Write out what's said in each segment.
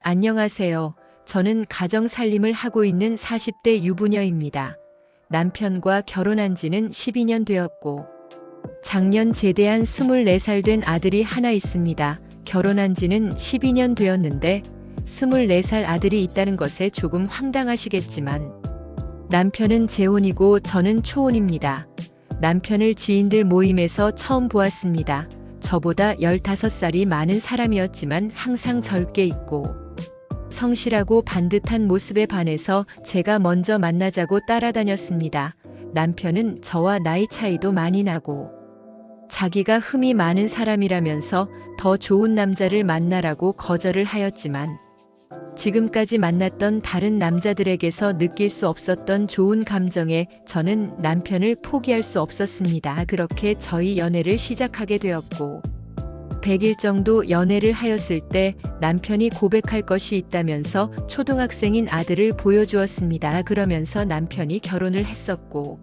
안녕하세요. 저는 가정 살림을 하고 있는 40대 유부녀입니다. 남편과 결혼한 지는 12년 되었고, 작년 제대한 24살 된 아들이 하나 있습니다. 결혼한 지는 12년 되었는데, 24살 아들이 있다는 것에 조금 황당하시겠지만, 남편은 재혼이고 저는 초혼입니다. 남편을 지인들 모임에서 처음 보았습니다. 저보다 15살이 많은 사람이었지만 항상 젊게 있고, 성실하고 반듯한 모습에 반해서 제가 먼저 만나자고 따라다녔습니다. 남편은 저와 나이 차이도 많이 나고 자기가 흠이 많은 사람이라면서 더 좋은 남자를 만나라고 거절을 하였지만 지금까지 만났던 다른 남자들에게서 느낄 수 없었던 좋은 감정에 저는 남편을 포기할 수 없었습니다. 그렇게 저희 연애를 시작하게 되었고 100일 정도 연애를 하였을 때 남편이 고백할 것이 있다면서 초등학생인 아들을 보여주었습니다. 그러면서 남편이 결혼을 했었고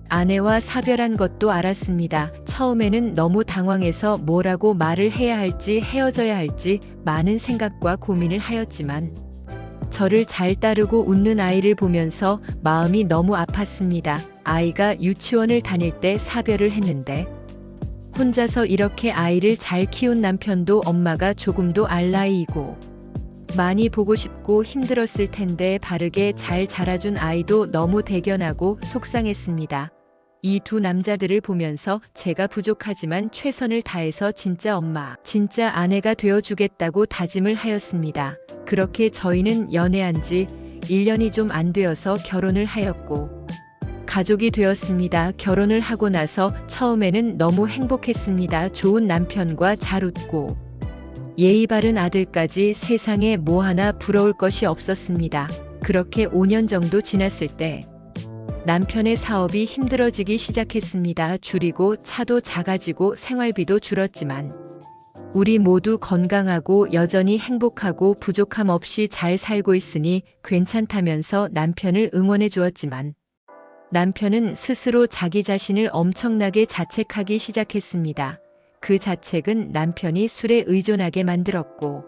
아내와 사별한 것도 알았습니다. 처음에는 너무 당황해서 뭐라고 말을 해야 할지 헤어져야 할지 많은 생각과 고민을 하였지만 저를 잘 따르고 웃는 아이를 보면서 마음이 너무 아팠습니다. 아이가 유치원을 다닐 때 사별을 했는데 혼자서 이렇게 아이를 잘 키운 남편도 엄마가 조금도 알 나이이고 많이 보고 싶고 힘들었을 텐데 바르게 잘 자라준 아이도 너무 대견하고 속상했습니다. 이 두 남자들을 보면서 제가 부족하지만 최선을 다해서 진짜 엄마, 진짜 아내가 되어주겠다고 다짐을 하였습니다. 그렇게 저희는 연애한 지 1년이 좀 안 되어서 결혼을 하였고 가족이 되었습니다. 결혼을 하고 나서 처음에는 너무 행복했습니다. 좋은 남편과 잘 웃고 예의 바른 아들까지 세상에 뭐 하나 부러울 것이 없었습니다. 그렇게 5년 정도 지났을 때 남편의 사업이 힘들어지기 시작했습니다. 줄이고 차도 작아지고 생활비도 줄었지만 우리 모두 건강하고 여전히 행복하고 부족함 없이 잘 살고 있으니 괜찮다면서 남편을 응원해 주었지만 남편은 스스로 자기 자신을 엄청나게 자책하기 시작했습니다. 그 자책은 남편이 술에 의존하게 만들었고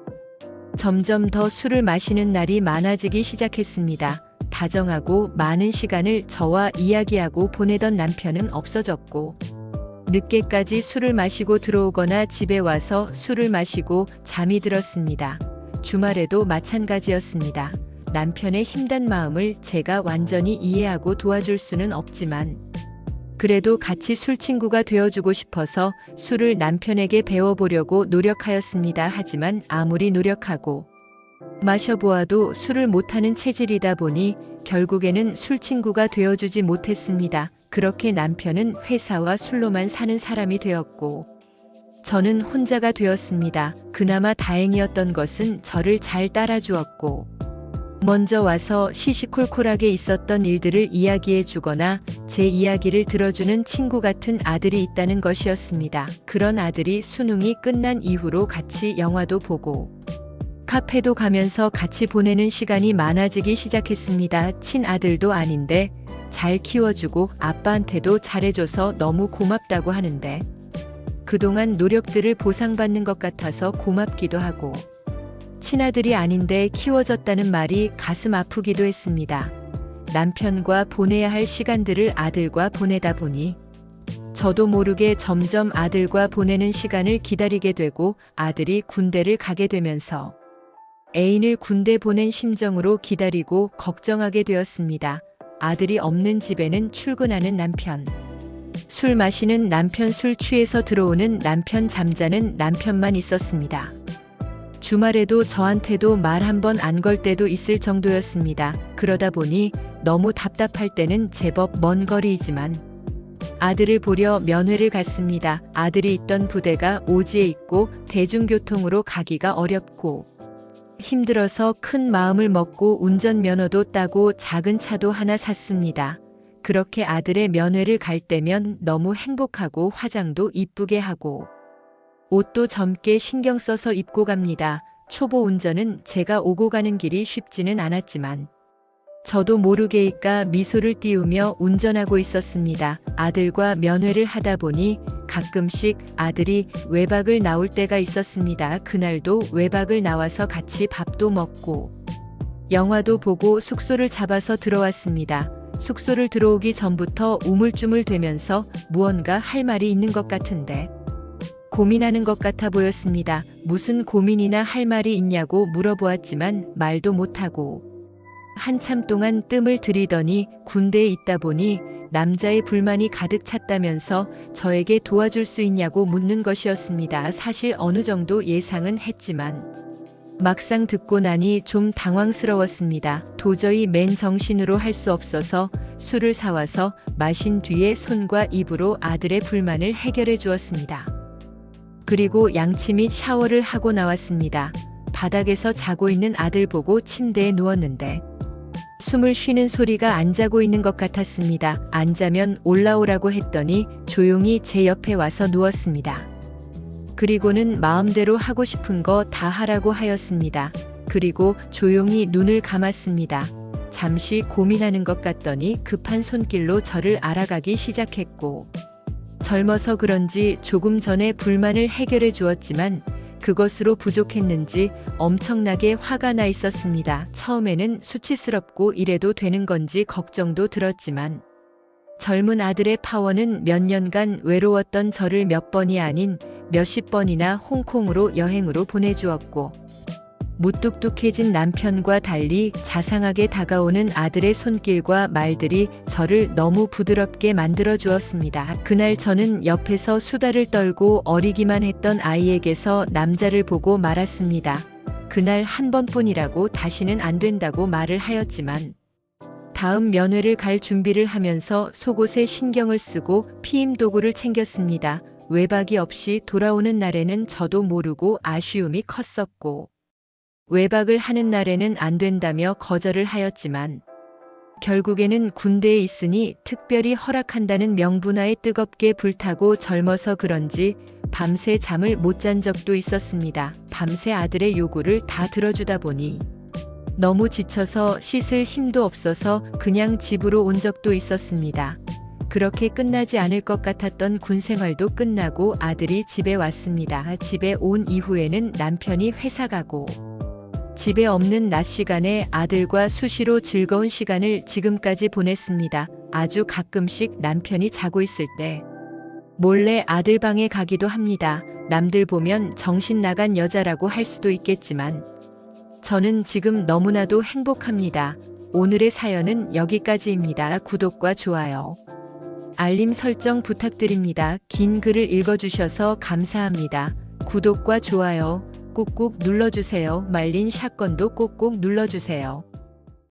점점 더 술을 마시는 날이 많아지기 시작했습니다. 다정하고 많은 시간을 저와 이야기하고 보내던 남편은 없어졌고 늦게까지 술을 마시고 들어오거나 집에 와서 술을 마시고 잠이 들었습니다. 주말에도 마찬가지였습니다. 남편의 힘든 마음을 제가 완전히 이해하고 도와줄 수는 없지만 그래도 같이 술친구가 되어주고 싶어서 술을 남편에게 배워보려고 노력하였습니다. 하지만 아무리 노력하고 마셔보아도 술을 못하는 체질이다 보니 결국에는 술친구가 되어주지 못했습니다. 그렇게 남편은 회사와 술로만 사는 사람이 되었고 저는 혼자가 되었습니다. 그나마 다행이었던 것은 저를 잘 따라주었고 먼저 와서 시시콜콜하게 있었던 일들을 이야기해 주거나 제 이야기를 들어주는 친구 같은 아들이 있다는 것이었습니다. 그런 아들이 수능이 끝난 이후로 같이 영화도 보고 카페도 가면서 같이 보내는 시간이 많아지기 시작했습니다. 친아들도 아닌데 잘 키워주고 아빠한테도 잘해줘서 너무 고맙다고 하는데 그동안 노력들을 보상받는 것 같아서 고맙기도 하고 친아들이 아닌데 키워졌다는 말이 가슴 아프기도 했습니다. 남편과 보내야 할 시간들을 아들과 보내다 보니 저도 모르게 점점 아들과 보내는 시간을 기다리게 되고 아들이 군대를 가게 되면서 애인을 군대 보낸 심정으로 기다리고 걱정하게 되었습니다. 아들이 없는 집에는 출근하는 남편, 술 마시는 남편, 술 취해서 들어오는 남편, 잠자는 남편만 있었습니다. 주말에도 저한테도 말 한 번 안 걸 때도 있을 정도였습니다. 그러다 보니 너무 답답할 때는 제법 먼 거리이지만 아들을 보려 면회를 갔습니다. 아들이 있던 부대가 오지에 있고 대중교통으로 가기가 어렵고 힘들어서 큰 마음을 먹고 운전면허도 따고 작은 차도 하나 샀습니다. 그렇게 아들의 면회를 갈 때면 너무 행복하고 화장도 이쁘게 하고 옷도 젊게 신경 써서 입고 갑니다. 초보 운전은 제가 오고 가는 길이 쉽지는 않았지만 저도 모르게일까 미소를 띄우며 운전하고 있었습니다. 아들과 면회를 하다 보니 가끔씩 아들이 외박을 나올 때가 있었습니다. 그날도 외박을 나와서 같이 밥도 먹고 영화도 보고 숙소를 잡아서 들어왔습니다. 숙소를 들어오기 전부터 우물쭈물대면서 무언가 할 말이 있는 것 같은데 고민하는 것 같아 보였습니다. 무슨 고민이나 할 말이 있냐고 물어보았지만 말도 못하고 한참 동안 뜸을 들이더니 군대에 있다 보니 남자의 불만이 가득 찼다면서 저에게 도와줄 수 있냐고 묻는 것이었습니다. 사실 어느 정도 예상은 했지만 막상 듣고 나니 좀 당황스러웠습니다. 도저히 맨 정신으로 할 수 없어서 술을 사와서 마신 뒤에 손과 입으로 아들의 불만을 해결해 주었습니다. 그리고 양치 및 샤워를 하고 나왔습니다. 바닥에서 자고 있는 아들 보고 침대에 누웠는데 숨을 쉬는 소리가 안 자고 있는 것 같았습니다. 안 자면 올라오라고 했더니 조용히 제 옆에 와서 누웠습니다. 그리고는 마음대로 하고 싶은 거 다 하라고 하였습니다. 그리고 조용히 눈을 감았습니다. 잠시 고민하는 것 같더니 급한 손길로 저를 알아가기 시작했고 젊어서 그런지 조금 전에 불만을 해결해 주었지만 그것으로 부족했는지 엄청나게 화가 나 있었습니다. 처음에는 수치스럽고 이래도 되는 건지 걱정도 들었지만 젊은 아들의 파워는 몇 년간 외로웠던 저를 몇 번이 아닌 몇십 번이나 홍콩으로 여행으로 보내주었고 무뚝뚝해진 남편과 달리 자상하게 다가오는 아들의 손길과 말들이 저를 너무 부드럽게 만들어 주었습니다. 그날 저는 옆에서 수다를 떨고 어리기만 했던 아이에게서 남자를 보고 말았습니다. 그날 한 번뿐이라고 다시는 안 된다고 말을 하였지만 다음 면회를 갈 준비를 하면서 속옷에 신경을 쓰고 피임 도구를 챙겼습니다. 외박이 없이 돌아오는 날에는 저도 모르고 아쉬움이 컸었고 외박을 하는 날에는 안 된다며 거절을 하였지만 결국에는 군대에 있으니 특별히 허락한다는 명분하에 뜨겁게 불타고 젊어서 그런지 밤새 잠을 못 잔 적도 있었습니다. 밤새 아들의 요구를 다 들어주다 보니 너무 지쳐서 씻을 힘도 없어서 그냥 집으로 온 적도 있었습니다. 그렇게 끝나지 않을 것 같았던 군 생활도 끝나고 아들이 집에 왔습니다. 집에 온 이후에는 남편이 회사 가고 집에 없는 낮 시간에 아들과 수시로 즐거운 시간을 지금까지 보냈습니다. 아주 가끔씩 남편이 자고 있을 때 몰래 아들 방에 가기도 합니다. 남들 보면 정신 나간 여자라고 할 수도 있겠지만 저는 지금 너무나도 행복합니다. 오늘의 사연은 여기까지입니다. 구독과 좋아요, 알림 설정 부탁드립니다. 긴 글을 읽어주셔서 감사합니다. 구독과 좋아요 꾹꾹 눌러주세요. 말린 샷건도 꼭꼭 눌러주세요.